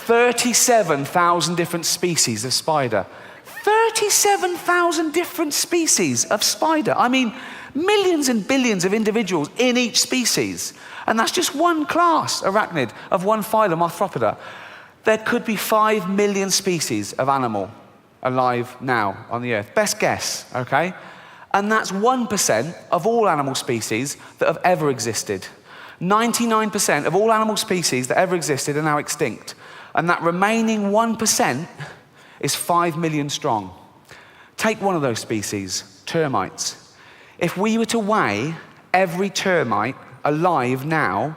37,000 different species of spider. 37,000 different species of spider. I mean, millions and billions of individuals in each species. And that's just one class, arachnid, of one phylum, Arthropoda. There could be 5 million species of animal alive now on the earth. Best guess, okay? And that's 1% of all animal species that have ever existed. 99% of all animal species that ever existed are now extinct. And that remaining 1% is 5 million strong. Take one of those species, termites. If we were to weigh every termite alive now,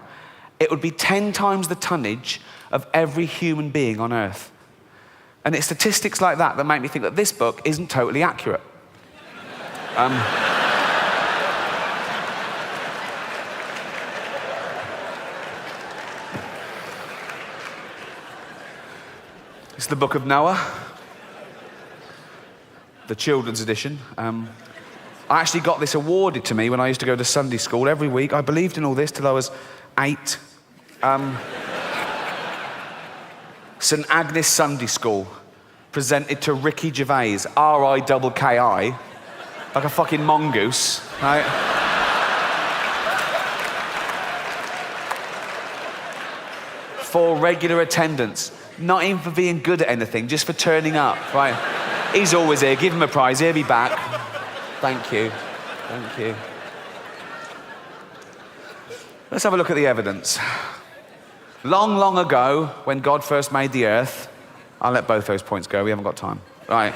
it would be 10 times the tonnage of every human being on Earth. And it's statistics like that that make me think that this book isn't totally accurate. It's the Book of Noah, the children's edition. I actually got this awarded to me when I used to go to Sunday school every week. I believed in all this till I was 8. St Agnes Sunday School presented to Ricky Gervais, R-I-K-K-I, like a fucking mongoose, right? For regular attendance, not even for being good at anything, just for turning up, right? He's always here, give him a prize, he'll be back. Thank you, thank you. Let's have a look at the evidence. Long, long ago, when God first made the earth, I'll let both those points go, we haven't got time. Right.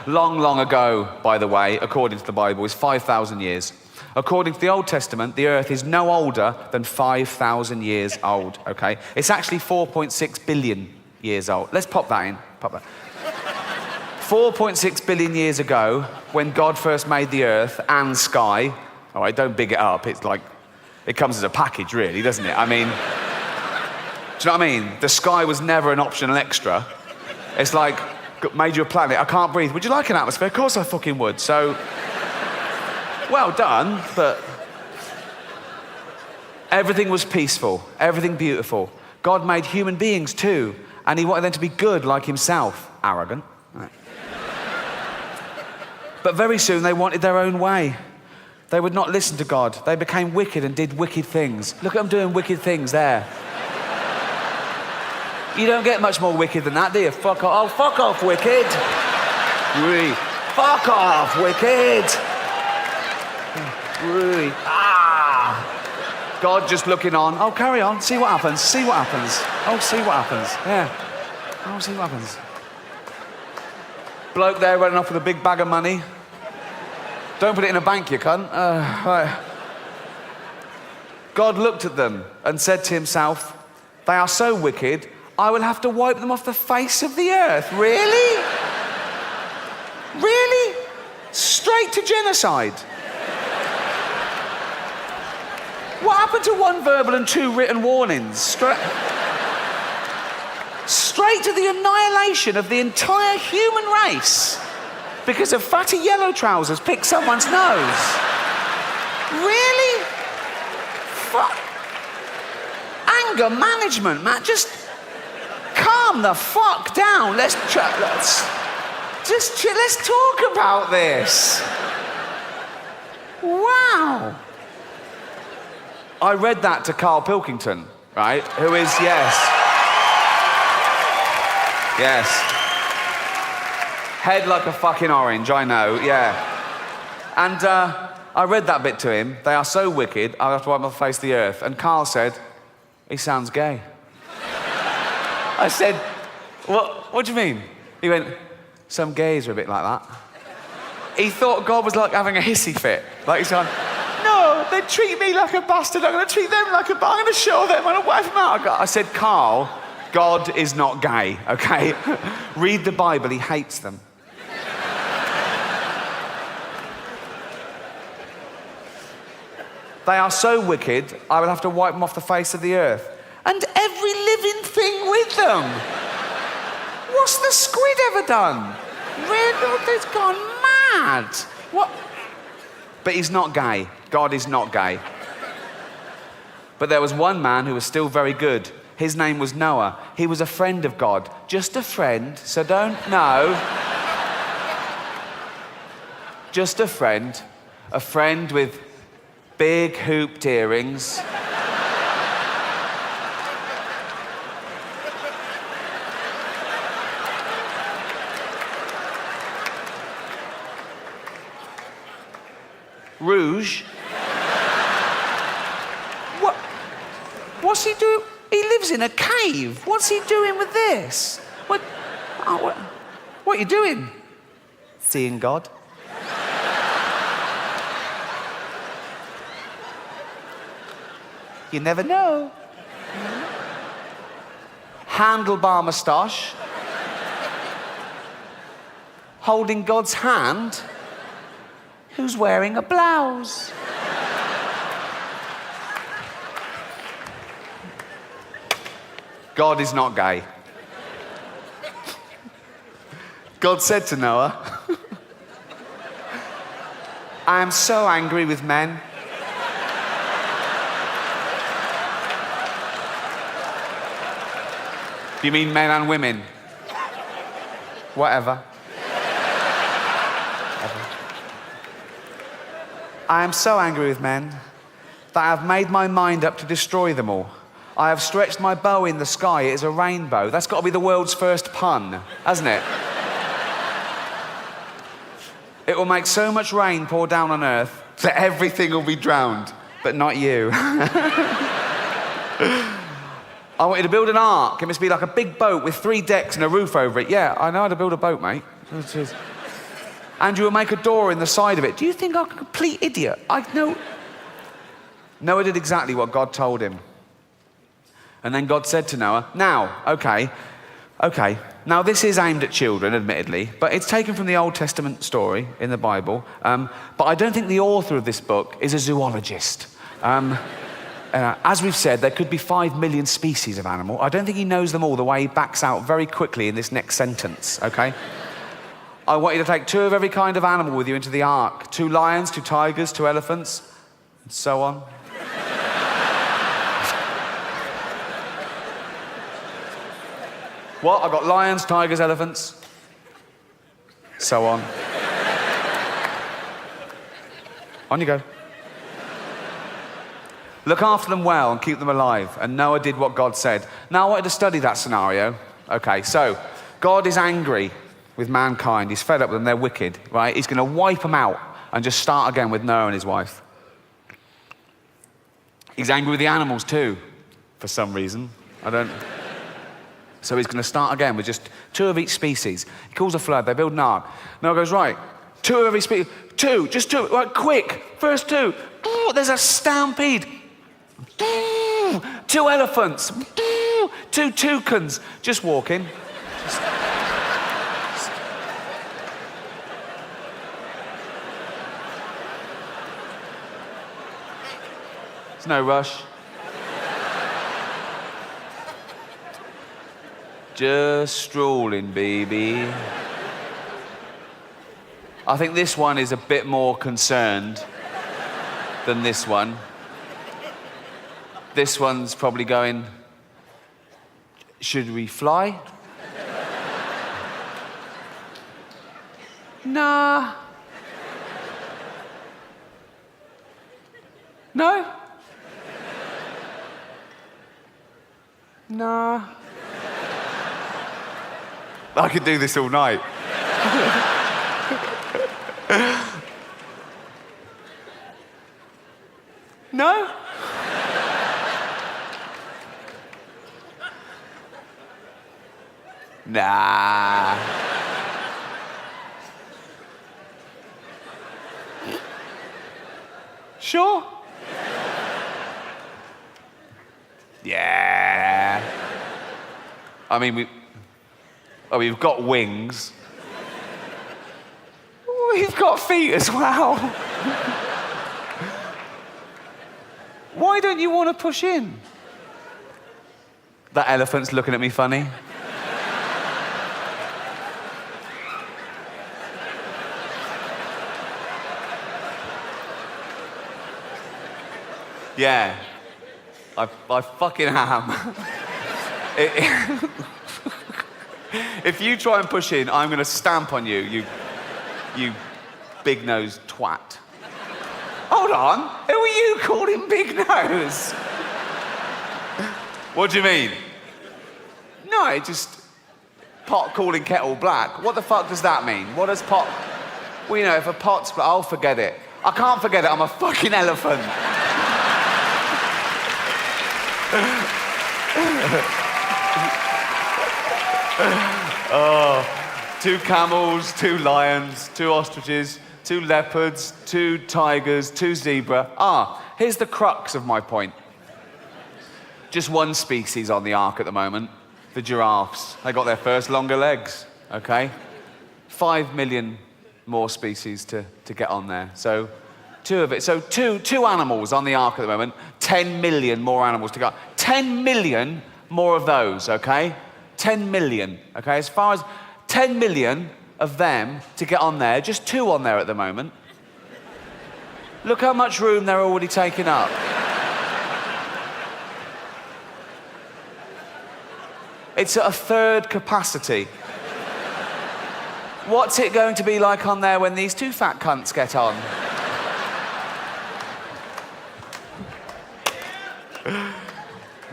Long, long ago, by the way, according to the Bible, is 5,000 years. According to the Old Testament, the earth is no older than 5,000 years old, okay? It's actually 4.6 billion years old. Let's pop that in, pop that. 4.6 billion years ago, when God first made the earth and sky, all right, don't big it up, it's like, it comes as a package, really, doesn't it? I mean, do you know what I mean? The sky was never an optional extra. It's like, made you a planet, I can't breathe. Would you like an atmosphere? Of course I fucking would. So, well done, but everything was peaceful, everything beautiful. God made human beings too, and he wanted them to be good like himself. Arrogant. Right. But very soon they wanted their own way. They would not listen to God. They became wicked and did wicked things. Look at them doing wicked things there. You don't get much more wicked than that, do you? Fuck off. Oh, fuck off, wicked. Really. Fuck off, wicked. Really. Ah. God just looking on. Oh, carry on. See what happens. See what happens. Oh, see what happens. Yeah. Oh, see what happens. Bloke there running off with a big bag of money. Don't put it in a bank, you cunt. Right. God looked at them and said to himself, they are so wicked, I will have to wipe them off the face of the earth. Really? Really? Straight to genocide. What happened to 1 verbal and 2 written warnings? Straight to the annihilation of the entire human race because of fatty yellow trousers picked someone's nose. Really? Fuck. Anger management, man. Just calm the fuck down. Let's talk about this. Wow. I read that to Carl Pilkington, right? Who is, yes. Head like a fucking orange, I know, yeah. And I read that bit to him. They are so wicked, I'll have to wipe my face of the earth. And Carl said, he sounds gay. I said, what do you mean? He went, some gays are a bit like that. He thought God was like having a hissy fit. Like he's going, no, they treat me like a bastard, I'm going to treat them like a bastard, I'm going to show them, I'm going to wipe them out. I said, Carl, God is not gay, okay? Read the Bible, he hates them. They are so wicked, I will have to wipe them off the face of the earth. And every living thing with them. What's the squid ever done? Really? It's gone mad. What? But he's not gay. God is not gay. But there was one man who was still very good. His name was Noah. He was a friend of God. Just a friend, so don't know. Just a friend. A friend with big hooped earrings. Rouge. What's he doing? He lives in a cave. What's he doing with this? What are you doing? Seeing God. You never know. Handlebar moustache. Holding God's hand. Who's wearing a blouse? God is not gay. God said to Noah, I am so angry with men. You mean men and women? Whatever. I am so angry with men that I have made my mind up to destroy them all. I have stretched my bow in the sky. It is a rainbow. That's got to be the world's first pun, hasn't it? It will make so much rain pour down on earth that everything will be drowned, but not you. I want you to build an ark. It must be like a big boat with 3 decks and a roof over it. Yeah, I know how to build a boat, mate. And you will make a door in the side of it. Do you think I'm a complete idiot? I know. Noah did exactly what God told him. And then God said to Noah, now, okay, now this is aimed at children, admittedly, but it's taken from the Old Testament story in the Bible. But I don't think the author of this book is a zoologist. As we've said, there could be 5 million species of animal. I don't think he knows them all, the way he backs out very quickly in this next sentence, okay? I want you to take 2 of every kind of animal with you into the ark. 2 lions, 2 tigers, 2 elephants, and so on. What? I've got lions, tigers, elephants, so on. On you go. Look after them well and keep them alive. And Noah did what God said. Now I wanted to study that scenario. Okay, so God is angry with mankind. He's fed up with them. They're wicked, right? He's going to wipe them out and just start again with Noah and his wife. He's angry with the animals too, for some reason. So he's going to start again with just 2 of each species. He calls a flood. They build an ark. Noah goes, right, 2 of every species. 2, just 2. Right, quick. First 2. Ooh, there's a stampede. 2 elephants. 2 toucans. Just walking. There's no rush. Just strolling, baby. I think this one is a bit more concerned than this one. This one's probably going, should we fly? Nah. No? Nah. I could do this all night. No? Nah. Sure? Yeah. I mean, we've got wings. We've got feet as well. Why don't you want to push in? That elephant's looking at me funny. Yeah. I fucking am. If you try and push in, I'm going to stamp on you, you big-nosed twat. Hold on, who are you calling big nose? What do you mean? No, it just... pot calling kettle black. What the fuck does that mean? What does pot... Well, you know, if a pot's... I'll forget it. I can't forget it, I'm a fucking elephant. Oh, 2 camels, 2 lions, 2 ostriches, 2 leopards, 2 tigers, 2 zebra. Here's the crux of my point. Just one species on the Ark at the moment, the giraffes. They got their first longer legs, okay? 5 million more species to get on there. So 2 of it. So two animals on the Ark at the moment, 10 million more animals to go. 10 million more of those, okay? 10 million, okay? As far as 10 million of them to get on there, just 2 on there at the moment. Look how much room they're already taking up. It's at a 1/3 capacity. What's it going to be like on there when these 2 fat cunts get on?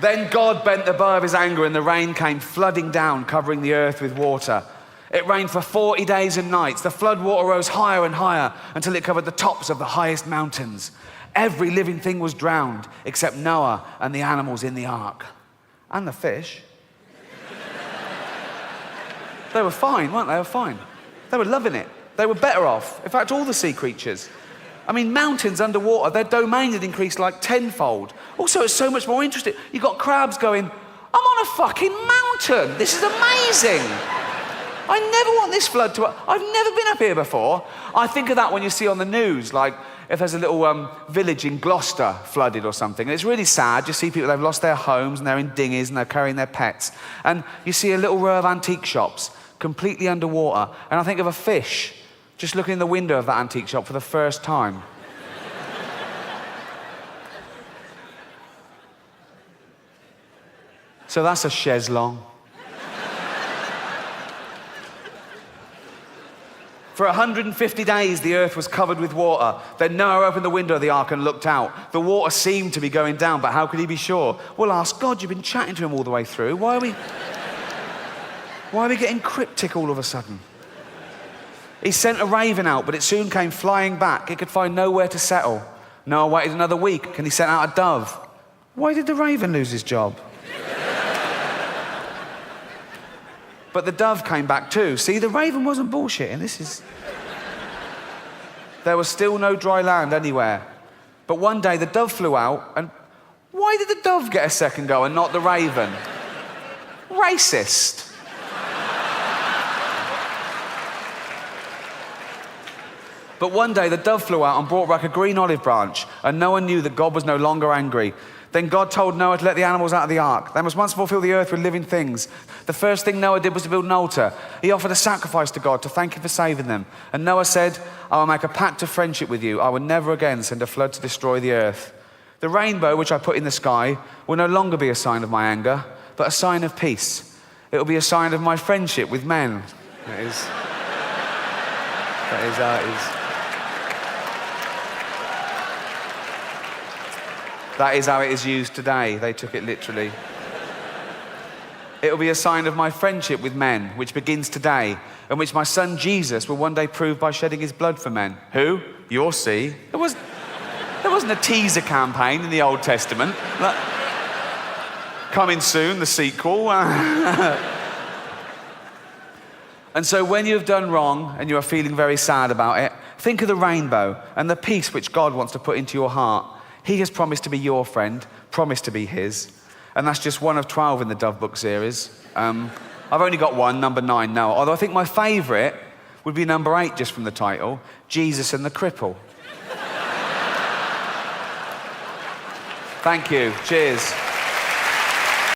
Then God bent the bow of his anger and the rain came flooding down, covering the earth with water. It rained for 40 days and nights. The flood water rose higher and higher until it covered the tops of the highest mountains. Every living thing was drowned except Noah and the animals in the ark. And the fish. They were fine, weren't they? They were fine. They were loving it. They were better off. In fact, all the sea creatures. I mean, mountains underwater, their domain had increased like 10-fold. Also, it's so much more interesting. You've got crabs going, I'm on a fucking mountain. This is amazing. I never want this flood to... I've never been up here before. I think of that when you see on the news, like if there's a little village in Gloucester flooded or something. And it's really sad. You see people, they've lost their homes and they're in dinghies and they're carrying their pets. And you see a little row of antique shops completely underwater. And I think of a fish just looking in the window of that antique shop for the first time. So that's a chaise longue. For 150 days, the earth was covered with water. Then Noah opened the window of the ark and looked out. The water seemed to be going down, but how could he be sure? Well, ask God. You've been chatting to him all the way through. Why are we getting cryptic all of a sudden? He sent a raven out, but it soon came flying back. It could find nowhere to settle. Noah waited another week, and he sent out a dove. Why did the raven lose his job? But the dove came back too. See, the raven wasn't bullshitting. There was still no dry land anywhere. But one day the dove flew out, and why did the dove get a second go and not the raven? Racist. But one day the dove flew out and brought back a green olive branch, and Noah knew that God was no longer angry. Then God told Noah to let the animals out of the ark. They must once more fill the earth with living things. The first thing Noah did was to build an altar. He offered a sacrifice to God to thank him for saving them. And Noah said, I will make a pact of friendship with you. I will never again send a flood to destroy the earth. The rainbow which I put in the sky will no longer be a sign of my anger, but a sign of peace. It will be a sign of my friendship with men. That is how it is. That is how it is used today. They took it literally. It will be a sign of my friendship with men, which begins today, and which my son Jesus will one day prove by shedding his blood for men. Who? You'll see. There wasn't a teaser campaign in the Old Testament. Like, coming soon, the sequel. And so when you've done wrong and you are feeling very sad about it, think of the rainbow and the peace which God wants to put into your heart. He has promised to be your friend, promised to be his. And that's just one of 12 in the Dove Book series. I've only got one, number 9 now. Although I think my favourite would be number 8, just from the title, Jesus and the Cripple. Thank you. Cheers.